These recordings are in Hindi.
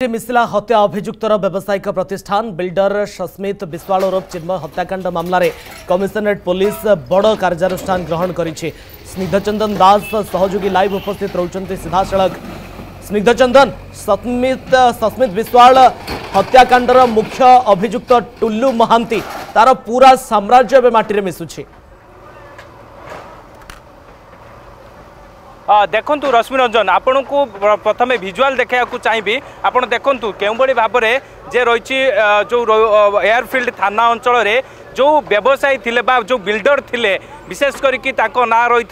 मिसिला हत्या अभियुक्तर व्यावसायिक प्रतिष्ठान बिल्डर सस्मित विश्वाल ओरफ चिन्मय हत्याकांड मामलें कमिशनरेट पुलिस बड़ कार्यानुष्ठान ग्रहण करिछि। स्निग्धचंदन दास सहयोगी लाइव उपस्थित रहउछन्ति सीधासळख। स्निग्धचंदन, सस्मित विश्वाल हत्याकांडर मुख्य अभियुक्त टुल्लू महांती तार पूरा साम्राज्य एवं माटी मिशुछि। देखु रश्मि रंजन आपण को प्रथम भिजुआल देखा चाहिए। आप देखु के भाव में जे रही जो एयरफील्ड थाना अंचल रे जो व्यवसायी थिले बा जो बिल्डर थिले विशेष करके ना रही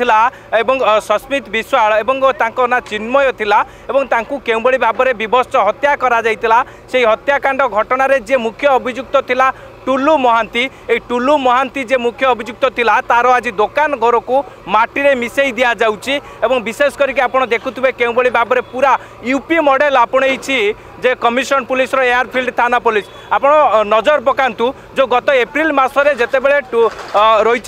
सस्मित विश्वाल एवं तांको ना चिन्मय थिला एवं तांकु केउबड़ी भाव में विभत्स हत्या करा जायतिला। से हत्याकांड घटना रे जे मुख्य अभियुक्त थिला टुल्लू महांती, ए टुल्लू महांती जे मुख्य अभियुक्त थिला तार आज दुकान घर को माटी रे मिसई दिया जाउची एवं विशेष करके आपण देखुथबे केउबड़ी भाव में पूरा यूपी मॉडल आपणैछि जे कमिशन पुलिस रो एयरफील्ड थाना पुलिस। आपण नजर पकांतु जो गत एप्रिल मासरे जेतेबेले रही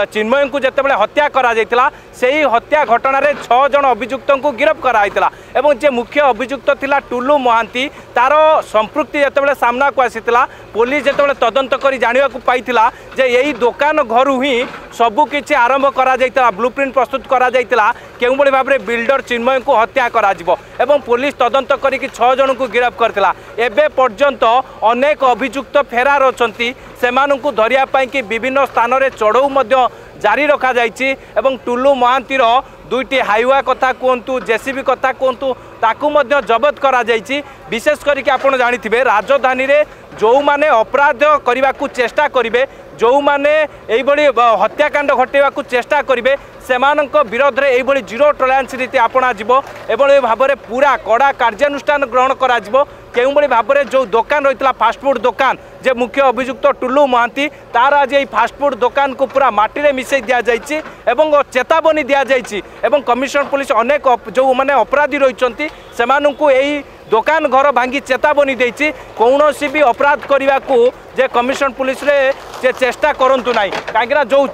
चिन्मय को जेतेबेले हत्या करा जायतिला सेही हत्या घटना रे 6 जन अभियुक्त को गिरफ्त कराइतिला एवं जे मुख्य अभियुक्त थिला टुल्लू महांती तार संपृक्ति जेतेबेले सामना को आसीतिला पुलिस जेतेबेले तदंत करी जानिबा को पाइतिला जे एही दुकान घरु ही सबु किछि आरंभ करा जायतिला, ब्लूप्रिंट प्रस्तुत करा जायतिला केउबड़ी भाव में बिल्डर चिन्मय को हत्या करा जिवो एवं पुलिस तदंत करिकि 6 जन को गिरफ्त करतिला। एबे पर्यंत अनेक अभियुक्त फेरार अछंती, सेमानंकु धरिया पई कि विभिन्न स्थान रे चढ़ऊ मध्य जारी रखा जायछि एवं टुल्लू महांतीर 2टी हाइवा कथा कहतु जेसीबी कथा कहतु ताकू मध्य जबत करा जायछि। विशेष करके आपण जानिथिबे राजधानी रे जो माने अपराध करने को चेष्टा करेंगे, जो माने एइबड़ी हत्याकांड घटेवा को चेष्टा करेंगे सेमानक विरोध में यही जीरो टॉलरेंस नीति आपणा जिवो एवं भाव में पूरा कड़ा कार्यानुष्ठान ग्रहण करा जिवो। केउबड़ी भाव में जो दुकान रही फास्टफुड दुकान जे मुख्य अभियुक्त टुल्लू महांती तार आज ये फास्टफुड दुकान को पूरा माटी रे मिसई दिया जायछि एवं चेतावनी दिया जायछि एवं कमिशनर पुलिस अनेक जो माने अपराधी रहिचंती सेमानंकु एही दुकान घर भांगी चेतावनी देछि कौनसी भी अपराध करने को जे कमिशन पुलिस रे जे चेष्टा करंतु नाही। काहेकि जो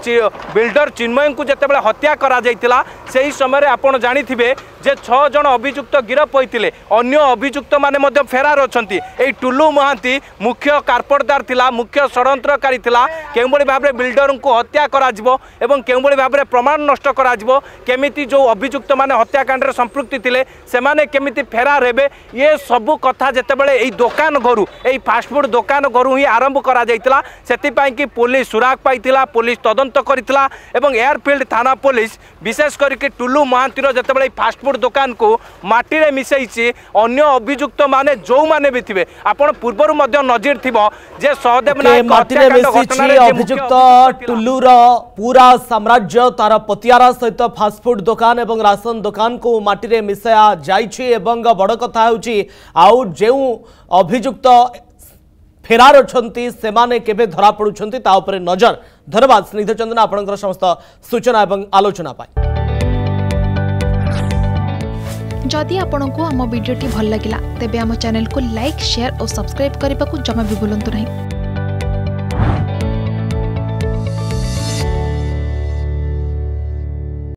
बिल्डर चिन्मय को जेतेबेले हत्या करा जायतिला सेही समय आपण जानिथिबे जे 6 जन अभियुक्त गिरफ होइतिले, अन्य अभियुक्त माने मध्य फेरार अछंती। ए टुल्लू महांती मुख्य कारपटदार थिला, मुख्य षडयंत्रकारी थिला। केउबड़ी भाव में बिल्डर को हत्या करा जिवो एवं केउबड़ी भाव में प्रमाण नष्ट करा जिवो, केमिति जो अभियुक्त माने हत्याकांड रे संपृक्ति थिले सेमाने केमिति फेरार हेबे, ये सबु कथा जेतेबेले एई दुकान घरु एई फास्टफुड दुकान घरु ही आरंभ करा जायतिला। सेतिपाई कि पुलिस सुराग पाइतिला, पुलिस तदंत करितिला एवं एयरफील्ड थाना पुलिस विशेष करके टुल्लू महांतीर जेतेबेले फास्टफुड दुकान को माटी रे मिसैछि अन्य अभियुक्त माने जो माने भी थिबे आपण पूर्वरु मध्य नजर थिबो जे सहदेव नायक माटी रे मिसैछि अभियुक्त टुल्लूर पूरा साम्राज्य तार पतियारा सहित फास्टफुड दुकान एवं राशन दुकान को माटी रे मिसाया जाइछि एवं बड़ कथा होछि आउ जेउ अभियुक्त फेरार अछंती सेमाने केबे धरा पडुछंती ता उपरे नजर। धन्यवाद स्निग्धचंदन आपनकर समस्त सूचना एवं आलोचना पाई। जदि आपंको आम वीडियोटी भल लगा तेब आम चैनल को लाइक, शेयर और सब्सक्राइब करने को जमा भी भूलु नहीं।